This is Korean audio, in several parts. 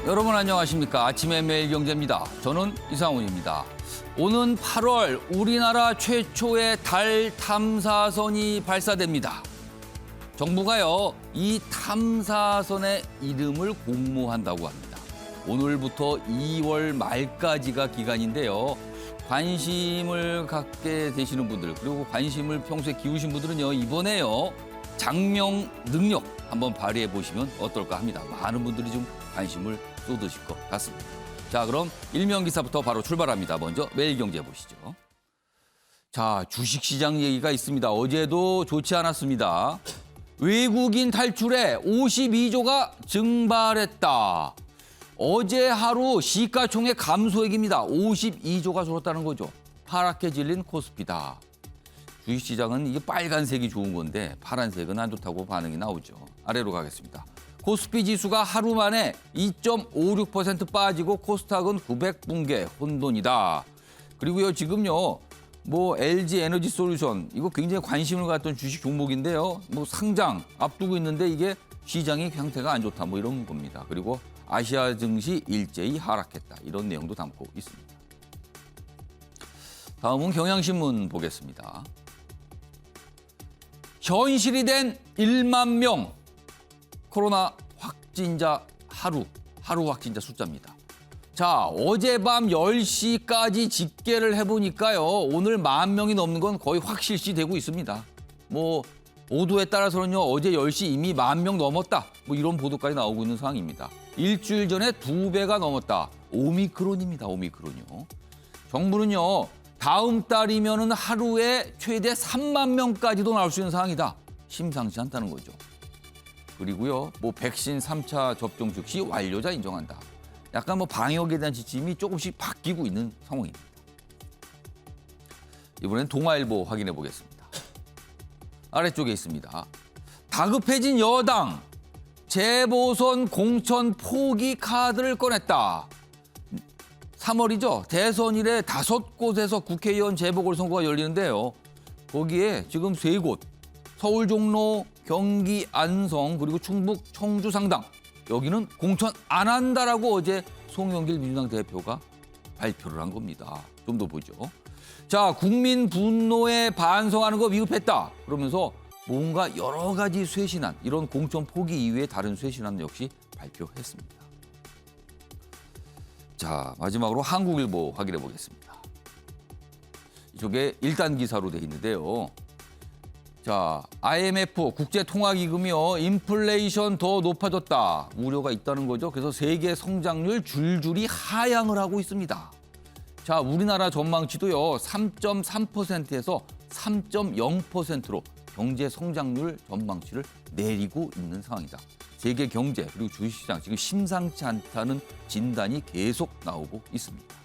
여러분 안녕하십니까. 아침의 매일경제입니다. 저는 이상훈입니다. 오는 8월 우리나라 최초의 달 탐사선이 발사됩니다. 정부가요, 이 탐사선의 이름을 공모한다고 합니다. 오늘부터 2월 말까지가 기간인데요. 관심을 갖게 되시는 분들, 그리고 관심을 평소에 기우신 분들은요, 이번에요, 장명 능력 한번 발휘해 보시면 어떨까 합니다. 많은 분들이 좀 관심을 쏟으실 것 같습니다. 자, 그럼 일면 기사부터 바로 출발합니다. 먼저 매일경제 보시죠. 자, 주식시장 얘기가 있습니다. 어제도 좋지 않았습니다. 외국인 탈출에 52조가 증발했다. 어제 하루 시가총액 감소액입니다. 52조가 줄었다는 거죠. 파랗게 질린 코스피다. 주식시장은 이게 빨간색이 좋은 건데 파란색은 안 좋다고 반응이 나오죠. 아래로 가겠습니다. 코스피 지수가 하루 만에 2.56% 빠지고 코스닥은 900붕괴 혼돈이다. 그리고요, 지금요, LG 에너지 솔루션, 이거 굉장히 관심을 갖던 주식 종목인데요. 상장 앞두고 있는데 이게 시장의 형태가 안 좋다. 이런 겁니다. 그리고 아시아 증시 일제히 하락했다. 이런 내용도 담고 있습니다. 다음은 경향신문 보겠습니다. 현실이 된 1만 명 코로나 확진자 하루 확진자 숫자입니다. 자, 어젯밤 10시까지 집계를 해보니까요, 오늘 10,000명이 넘는 건 거의 확실시 되고 있습니다. 오도에 따라서는요, 어제 10시 이미 10,000명 넘었다. 이런 보도까지 나오고 있는 상황입니다. 일주일 전에 2배가 넘었다. 오미크론입니다, 오미크론이요. 정부는요, 다음 달이면은 하루에 최대 3만 명까지도 나올 수 있는 상황이다. 심상치 않다는 거죠. 그리고요, 백신 3차 접종 즉시 완료자 인정한다. 약간 방역에 대한 지침이 조금씩 바뀌고 있는 상황입니다. 이번엔 동아일보 확인해 보겠습니다. 아래쪽에 있습니다. 다급해진 여당, 재보선 공천 포기 카드를 꺼냈다. 3월이죠. 대선 이래 5곳에서 국회의원 재보궐선거가 열리는데요. 거기에 지금 3곳, 서울 종로, 경기 안성, 그리고 충북 청주 상당, 여기는 공천 안 한다라고 어제 송영길 민주당 대표가 발표를 한 겁니다. 좀 더 보죠. 자, 국민 분노에 반성하는 거 위급했다. 그러면서 뭔가 여러 가지 쇄신안, 이런 공천 포기 이외에 다른 쇄신안 역시 발표했습니다. 자, 마지막으로 한국일보 확인해 보겠습니다. 이쪽에 1단 기사로 돼 있는데요. 자, IMF 국제통화기금이요, 인플레이션 더 높아졌다. 우려가 있다는 거죠. 그래서 세계 성장률 줄줄이 하향을 하고 있습니다. 자, 우리나라 전망치도요, 3.3%에서 3.0%로 경제 성장률 전망치를 내리고 있는 상황이다. 세계 경제 그리고 주식시장 지금 심상치 않다는 진단이 계속 나오고 있습니다.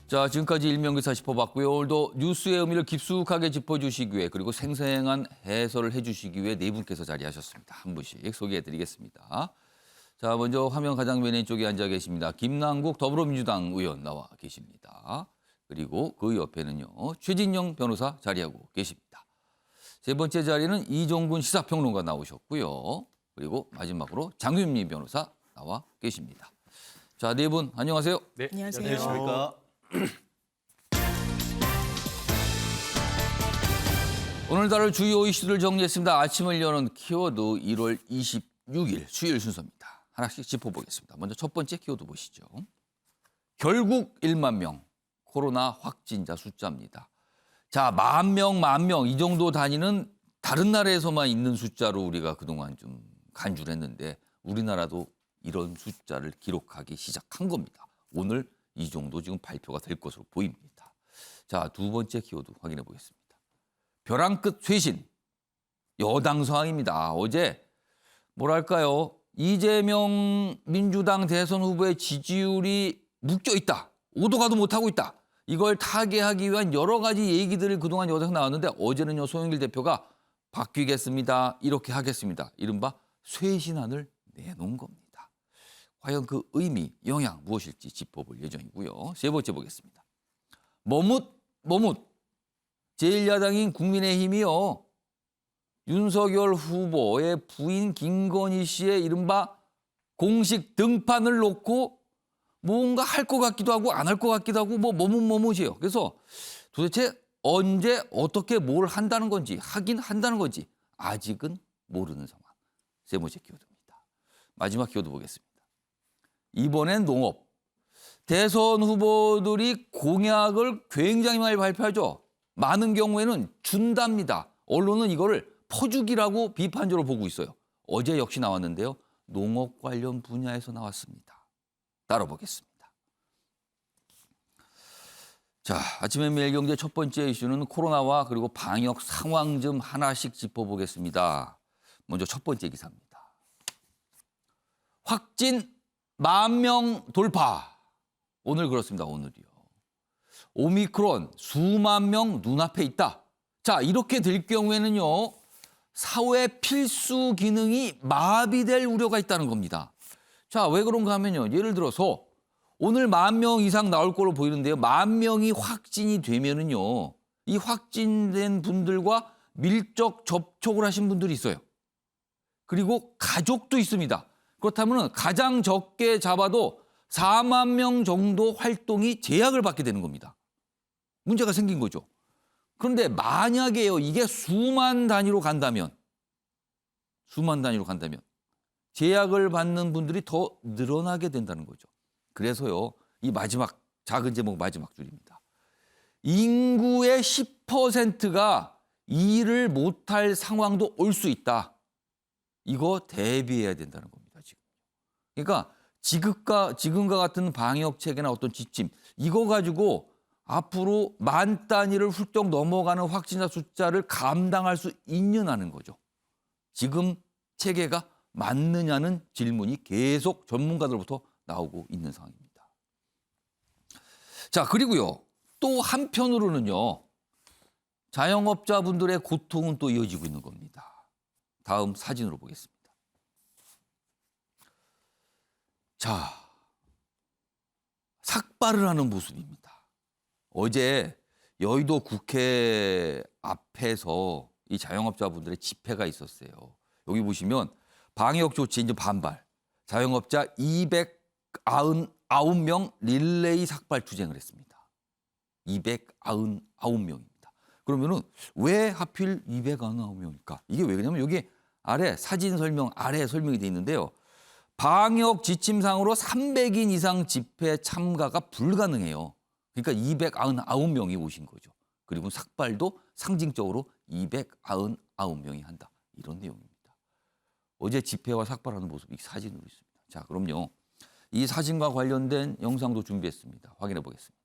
자, 지금까지 일면기사 짚어봤고요. 오늘도 뉴스의 의미를 깊숙하게 짚어주시기 위해, 그리고 생생한 해설을 해주시기 위해 네 분께서 자리하셨습니다. 한 분씩 소개해드리겠습니다. 자, 먼저 화면 가장 왼쪽에 앉아 계십니다. 김남국 더불어민주당 의원 나와 계십니다. 그리고 그 옆에는요, 최진영 변호사 자리하고 계십니다. 세 번째 자리는 이종근 시사평론가 나오셨고요. 그리고 마지막으로 장윤미 변호사 나와 계십니다. 자, 네 분 안녕하세요. 네, 안녕하세요. 안녕하십니까. 오늘 다룰 주요 이슈를 정리했습니다. 아침을 여는 키워드 1월 26일 수요일 순서입니다. 하나씩 짚어보겠습니다. 먼저 첫 번째 키워드 보시죠. 결국 1만 명 코로나 확진자 숫자입니다. 자, 10,000명 이 정도 단위는 다른 나라에서만 있는 숫자로 우리가 그동안 좀 간주를 했는데 우리나라도 이런 숫자를 기록하기 시작한 겁니다. 오늘 이 정도 지금 발표가 될 것으로 보입니다. 자, 두 번째 키워드 확인해 보겠습니다. 벼랑 끝 쇄신, 여당 상황입니다. 어제 뭐랄까요, 이재명 민주당 대선 후보의 지지율이 묶여 있다. 오도 가도 못하고 있다. 이걸 타개하기 위한 여러 가지 얘기들을 그동안 여기서 나왔는데 어제는요, 송영길 대표가 바뀌겠습니다. 이렇게 하겠습니다. 이른바 쇄신안을 내놓은 겁니다. 과연 그 의미, 영향 무엇일지 짚어볼 예정이고요. 세 번째 보겠습니다. 머뭇 제1야당인 국민의힘이요, 윤석열 후보의 부인 김건희 씨의 이른바 공식 등판을 놓고 뭔가 할 것 같기도 하고 안 할 것 같기도 하고 뭐 머뭇머뭇해요. 그래서 도대체 언제 어떻게 뭘 한다는 건지 하긴 한다는 건지 아직은 모르는 상황. 세 번째 키워드입니다. 마지막 키워드 보겠습니다. 이번엔 농업. 대선 후보들이 공약을 굉장히 많이 발표하죠. 많은 경우에는 준답니다. 언론은 이거를 퍼주기라고 비판적으로 보고 있어요. 어제 역시 나왔는데요. 농업 관련 분야에서 나왔습니다. 따라보겠습니다. 자, 아침에 매일경제 첫 번째 이슈는 코로나와 그리고 방역 상황 좀 하나씩 짚어보겠습니다. 먼저 첫 번째 기사입니다. 확진 10,000명 돌파. 오늘 그렇습니다. 오늘이요. 오미크론 수만 명 눈앞에 있다. 자, 이렇게 될 경우에는요. 사회 필수 기능이 마비될 우려가 있다는 겁니다. 자, 왜 그런가 하면요. 예를 들어서 오늘 10,000명 이상 나올 걸로 보이는데요. 10,000명이 확진이 되면은요. 이 확진된 분들과 밀접 접촉을 하신 분들이 있어요. 그리고 가족도 있습니다. 그렇다면 가장 적게 잡아도 4만 명 정도 활동이 제약을 받게 되는 겁니다. 문제가 생긴 거죠. 그런데 만약에요, 이게 수만 단위로 간다면 제약을 받는 분들이 더 늘어나게 된다는 거죠. 그래서요, 이 마지막 작은 제목 마지막 줄입니다. 인구의 10%가 일을 못할 상황도 올 수 있다. 이거 대비해야 된다는 겁니다, 지금. 그러니까 지금과 같은 방역 체계나 어떤 지침, 이거 가지고 앞으로 10,000 단위를 훌쩍 넘어가는 확진자 숫자를 감당할 수 있느냐는 거죠. 지금 체계가 맞느냐는 질문이 계속 전문가들부터 나오고 있는 상황입니다. 자, 그리고요. 또 한편으로는요. 자영업자분들의 고통은 또 이어지고 있는 겁니다. 다음 사진으로 보겠습니다. 자, 삭발을 하는 모습입니다. 어제 여의도 국회 앞에서 이 자영업자분들의 집회가 있었어요. 여기 보시면 방역 조치 이제 반발. 자영업자 299명 릴레이 삭발 투쟁을 했습니다. 299명입니다. 그러면은 왜 하필 299명일까? 이게 왜 그러냐면 여기 아래 사진 설명 아래에 설명이 돼 있는데요. 방역 지침상으로 300인 이상 집회 참가가 불가능해요. 그러니까 299명이 오신 거죠. 그리고 삭발도 상징적으로 299명이 한다. 이런 내용입니다. 어제 집회와 삭발하는 모습이 사진으로 있습니다. 자, 그럼요. 이 사진과 관련된 영상도 준비했습니다. 확인해 보겠습니다.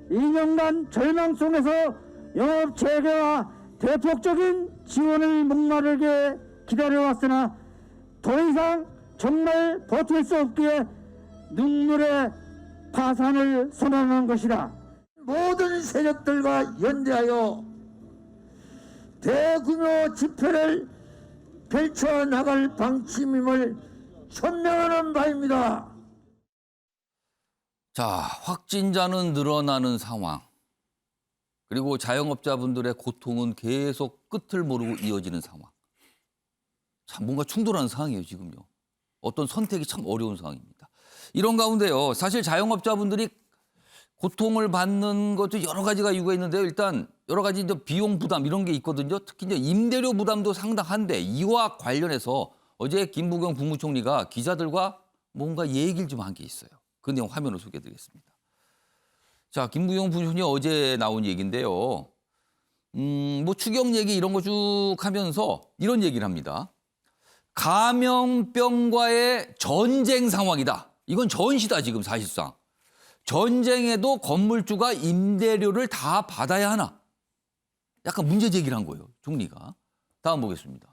2년간 절망 속에서 영업 재개와 대폭적인 지원을 목마르게 기다려왔으나 더 이상 정말 버틸 수 없기에 눈물의 파산을 선언한 것이다. 모든 세력들과 연대하여 대규모 집회를 펼쳐나갈 방침임을 천명하는 바입니다. 자, 확진자는 늘어나는 상황. 그리고 자영업자분들의 고통은 계속 끝을 모르고 이어지는 상황. 참 뭔가 충돌하는 상황이에요, 지금요. 어떤 선택이 참 어려운 상황입니다. 이런 가운데요. 사실 자영업자분들이 고통을 받는 것도 여러 가지가 이유가 있는데요. 일단 여러 가지 이제 비용 부담 이런 게 있거든요. 특히 이제 임대료 부담도 상당한데 이와 관련해서 어제 김부겸 국무총리가 기자들과 뭔가 얘기를 좀 한 게 있어요. 그 내용 화면으로 소개해드리겠습니다. 자, 김부겸 부총리 어제 나온 얘기인데요. 뭐 추경 얘기 이런 거 쭉 하면서 이런 얘기를 합니다. 감염병과의 전쟁 상황이다. 이건 전시다 지금 사실상. 전쟁에도 건물주가 임대료를 다 받아야 하나? 약간 문제 제기를 한 거예요, 총리가. 다음 보겠습니다.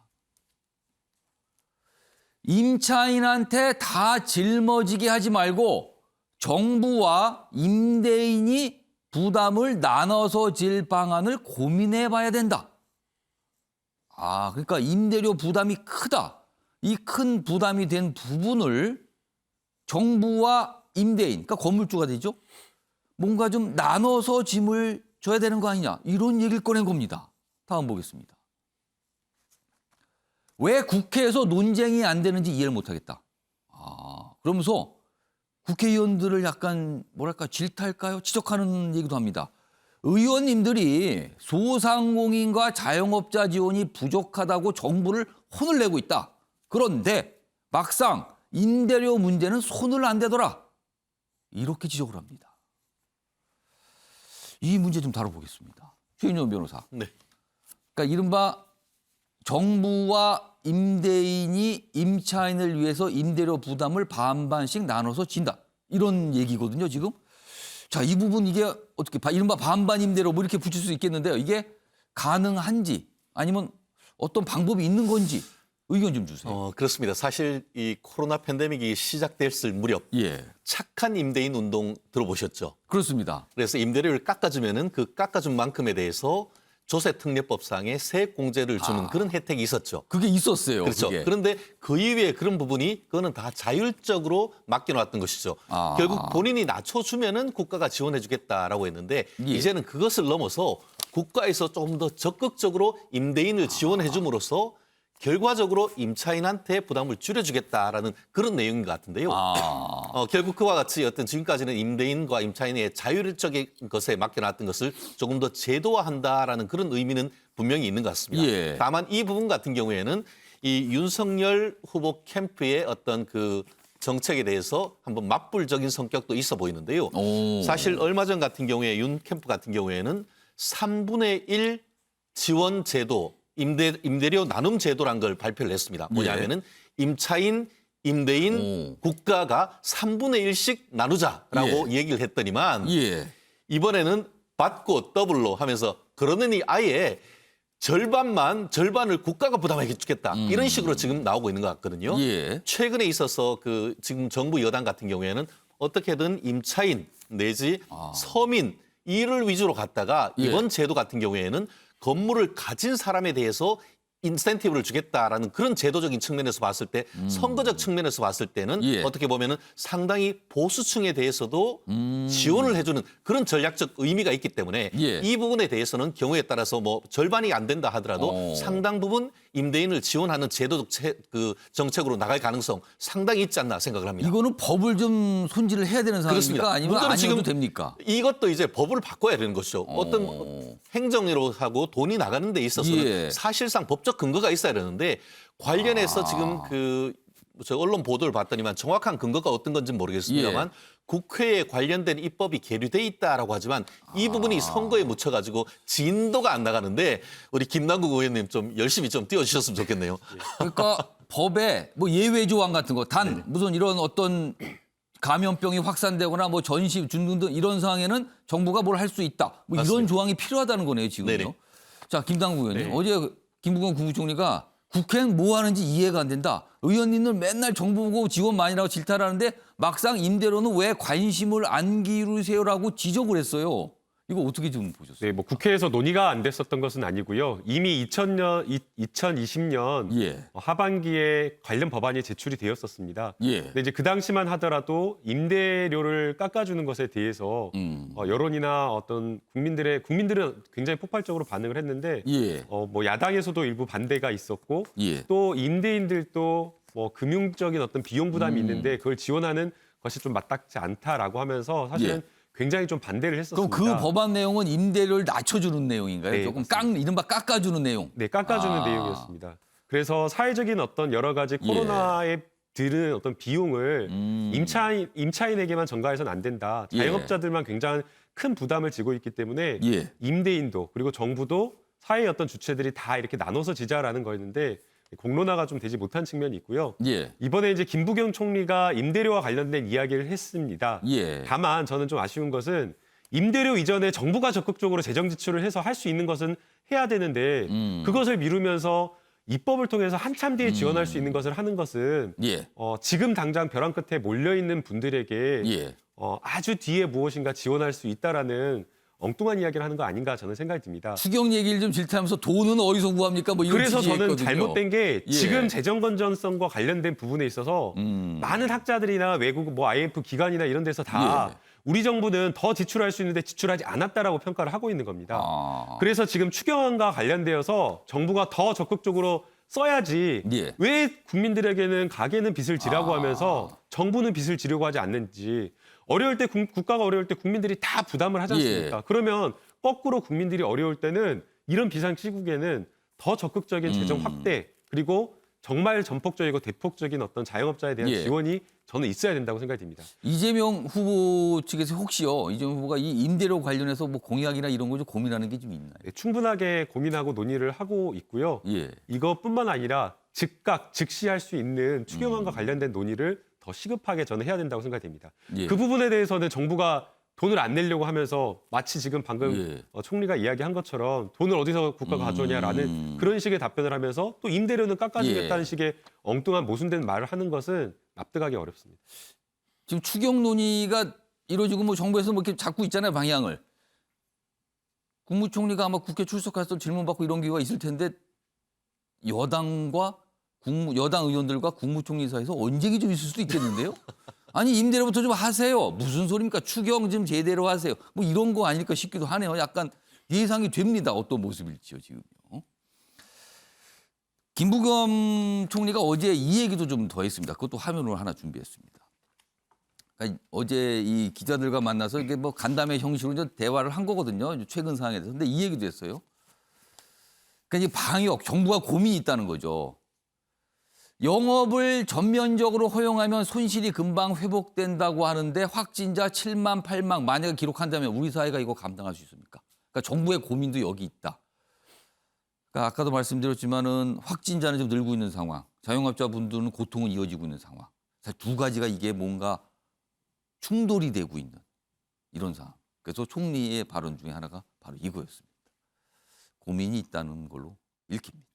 임차인한테 다 짊어지게 하지 말고 정부와 임대인이 부담을 나눠서 질 방안을 고민해 봐야 된다. 아, 그러니까 임대료 부담이 크다. 이 큰 부담이 된 부분을 정부와 임대인, 그러니까 건물주가 되죠. 뭔가 좀 나눠서 짐을 줘야 되는 거 아니냐 이런 얘기를 꺼낸 겁니다. 다음 보겠습니다. 왜 국회에서 논쟁이 안 되는지 이해를 못하겠다. 그러면서 국회의원들을 약간 뭐랄까 질타할까요? 지적하는 얘기도 합니다. 의원님들이 소상공인과 자영업자 지원이 부족하다고 정부를 혼을 내고 있다. 그런데 막상 임대료 문제는 손을 안 대더라. 이렇게 지적을 합니다. 이 문제 좀 다뤄보겠습니다. 최윤영 변호사. 네. 그러니까 이른바 정부와 임대인이 임차인을 위해서 임대료 부담을 반반씩 나눠서 진다. 이런 얘기거든요, 지금. 자, 이 부분 이게 어떻게 이른바 반반 임대료 뭐 이렇게 붙일 수 있겠는데요. 이게 가능한지 아니면 어떤 방법이 있는 건지 의견 좀 주세요. 그렇습니다. 사실 이 코로나 팬데믹이 시작됐을 무렵 예. 착한 임대인 운동 들어보셨죠? 그렇습니다. 그래서 임대료를 깎아주면은 그 깎아준 만큼에 대해서 조세특례법상의 세액공제를 주는 그런 혜택이 있었죠. 그게 있었어요. 그렇죠. 그게. 그런데 그 이후에 그런 부분이 그거는 다 자율적으로 맡겨놨던 것이죠. 결국 본인이 낮춰주면은 국가가 지원해주겠다라고 했는데 예. 이제는 그것을 넘어서 국가에서 조금 더 적극적으로 임대인을 지원해줌으로써 결과적으로 임차인한테 부담을 줄여주겠다라는 그런 내용인 것 같은데요. 결국 그와 같이 어떤 지금까지는 임대인과 임차인의 자율적인 것에 맡겨놨던 것을 조금 더 제도화한다라는 그런 의미는 분명히 있는 것 같습니다. 예. 다만 이 부분 같은 경우에는 이 윤석열 후보 캠프의 어떤 그 정책에 대해서 한번 맞불적인 성격도 있어 보이는데요. 사실 얼마 전 같은 경우에 윤 캠프 같은 경우에는 3분의 1 지원 제도 임대료 나눔 제도란 걸 발표를 했습니다. 뭐냐면은 임차인, 임대인, 국가가 3분의 1씩 나누자라고 얘기를 했더니만 예. 이번에는 받고 더블로 하면서 그러느니 아예 절반을 국가가 부담해 주겠다. 이런 식으로 지금 나오고 있는 것 같거든요. 예. 최근에 있어서 그 지금 정부 여당 같은 경우에는 어떻게든 임차인 내지 서민 이를 위주로 갔다가 이번 제도 같은 경우에는 건물을 가진 사람에 대해서 인센티브를 주겠다라는 그런 제도적인 측면에서 봤을 때 선거적 측면에서 봤을 때는 어떻게 보면은 상당히 보수층에 대해서도 지원을 해주는 그런 전략적 의미가 있기 때문에 이 부분에 대해서는 경우에 따라서 뭐 절반이 안 된다 하더라도 상당 부분 임대인을 지원하는 제도적 정책으로 나갈 가능성 상당히 있지 않나 생각을 합니다. 이거는 법을 좀 손질을 해야 되는 상황입니까? 그렇습니다. 아니면 아니어도 됩니까? 이것도 이제 법을 바꿔야 되는 것이죠. 어떤 행정으로 하고 돈이 나가는 데 있어서는 사실상 법적 근거가 있어야 되는데 관련해서 지금 저 언론 보도를 봤더니만 정확한 근거가 어떤 건지는 모르겠습니다만 국회에 관련된 입법이 계류돼 있다라고 하지만 이 부분이 선거에 묻혀가지고 진도가 안 나가는데 우리 김남국 의원님 좀 열심히 좀 띄워주셨으면 좋겠네요. 그러니까 법에 뭐 예외 조항 같은 거 단 무슨 이런 어떤 감염병이 확산되거나 뭐 전시 등등 이런 상황에는 정부가 뭘 할 수 있다. 뭐 이런 맞습니다. 조항이 필요하다는 거네요, 지금요. 네네. 자, 김남국 의원님. 네. 어제 김부겸 국무총리가 국회는 뭐 하는지 이해가 안 된다. 의원님들 맨날 정부 보고 지원 많이 하고 질타를 하는데 막상 임대료는 왜 관심을 안 기울이세요라고 지적을 했어요. 이거 어떻게 좀 보셨어요? 네, 뭐 국회에서 논의가 안 됐었던 것은 아니고요. 이미 2020년 하반기에 관련 법안이 제출이 되었었습니다. 근데 이제 그 당시만 하더라도 임대료를 깎아주는 것에 대해서 여론이나 어떤 국민들은 굉장히 폭발적으로 반응을 했는데 뭐 야당에서도 일부 반대가 있었고 또 임대인들도 뭐 금융적인 어떤 비용 부담이 있는데 그걸 지원하는 것이 좀 마땅치 않다라고 하면서 사실은 굉장히 좀 반대를 했었습니다. 그럼 그 법안 내용은 임대료를 낮춰주는 내용인가요? 네, 조금 맞습니다. 이른바 깎아주는 내용. 네, 깎아주는 내용이었습니다. 그래서 사회적인 어떤 여러 가지 코로나에 들은 어떤 비용을 임차인에게만 전가해서는 안 된다. 자영업자들만 굉장히 큰 부담을 지고 있기 때문에 임대인도 그리고 정부도 사회의 어떤 주체들이 다 이렇게 나눠서 지자라는 거였는데 공론화가 좀 되지 못한 측면이 있고요. 이번에 이제 김부겸 총리가 임대료와 관련된 이야기를 했습니다. 다만 저는 좀 아쉬운 것은 임대료 이전에 정부가 적극적으로 재정 지출을 해서 할 수 있는 것은 해야 되는데 그것을 미루면서 입법을 통해서 한참 뒤에 지원할 수 있는 것을 하는 것은 지금 당장 벼랑 끝에 몰려있는 분들에게 아주 뒤에 무엇인가 지원할 수 있다라는 엉뚱한 이야기를 하는 거 아닌가 저는 생각이 듭니다. 추경 얘기를 좀 질타하면서 돈은 어디서 구합니까? 뭐 이런 그래서 저는 취지였거든요. 잘못된 게 지금 재정 건전성과 관련된 부분에 있어서 많은 학자들이나 외국 뭐 IMF 기관이나 이런 데서 다 우리 정부는 더 지출할 수 있는데 지출하지 않았다라고 평가를 하고 있는 겁니다. 아. 그래서 지금 추경안과 관련되어서 정부가 더 적극적으로 써야지 예. 왜 국민들에게는 가게는 빚을 지라고 하면서 정부는 빚을 지려고 하지 않는지 어려울 때 국가가 어려울 때 국민들이 다 부담을 하지 않습니까? 그러면 거꾸로 국민들이 어려울 때는 이런 비상 시국에는 더 적극적인 재정 확대 그리고 정말 전폭적이고 대폭적인 어떤 자영업자에 대한 예. 지원이 저는 있어야 된다고 생각이 듭니다. 이재명 후보 측에서 혹시요, 이재명 후보가 이 임대료 관련해서 뭐 공약이나 이런 거 좀 고민하는 게 좀 있나요? 네, 충분하게 고민하고 논의를 하고 있고요. 예. 이것뿐만 아니라 즉각 즉시할 수 있는 추경안과 관련된 논의를 더 시급하게 저는 해야 된다고 생각이 됩니다. 예. 그 부분에 대해서는 정부가 돈을 안 내려고 하면서 마치 지금 방금 예. 총리가 이야기한 것처럼 돈을 어디서 국가가 가져오냐라는 그런 식의 답변을 하면서 또 임대료는 깎아주겠다는 예. 식의 엉뚱한 모순된 말을 하는 것은 납득하기 어렵습니다. 지금 추경 논의가 이루어지고 뭐 정부에서 뭐 이렇게 잡고 있잖아요, 방향을. 국무총리가 아마 국회 출석해서 질문 받고 이런 기회가 있을 텐데 여당과 여당 의원들과 국무총리 사이에서 언쟁이 좀 있을 수도 있겠는데요. 아니 임대료부터 좀 하세요. 무슨 소리입니까? 추경 좀 제대로 하세요. 뭐 이런 거 아닐까 싶기도 하네요. 약간 예상이 됩니다. 어떤 모습일지요 지금요. 김부겸 총리가 어제 이 얘기도 좀 더 했습니다. 그것도 화면으로 하나 준비했습니다. 그러니까 어제 이 기자들과 만나서 이게 뭐 간담회 형식으로 이제 대화를 한 거거든요. 최근 상황에 대해서. 근데 이 얘기도 했어요. 그러니까 이 방역, 정부가 고민이 있다는 거죠. 영업을 전면적으로 허용하면 손실이 금방 회복된다고 하는데 확진자 7만, 8만 만약에 기록한다면 우리 사회가 이거 감당할 수 있습니까? 그러니까 정부의 고민도 여기 있다. 그러니까 아까도 말씀드렸지만은 확진자는 좀 늘고 있는 상황, 자영업자분들은 고통은 이어지고 있는 상황. 사실 두 가지가 이게 뭔가 충돌이 되고 있는 이런 상황. 그래서 총리의 발언 중에 하나가 바로 이거였습니다. 고민이 있다는 걸로 읽힙니다.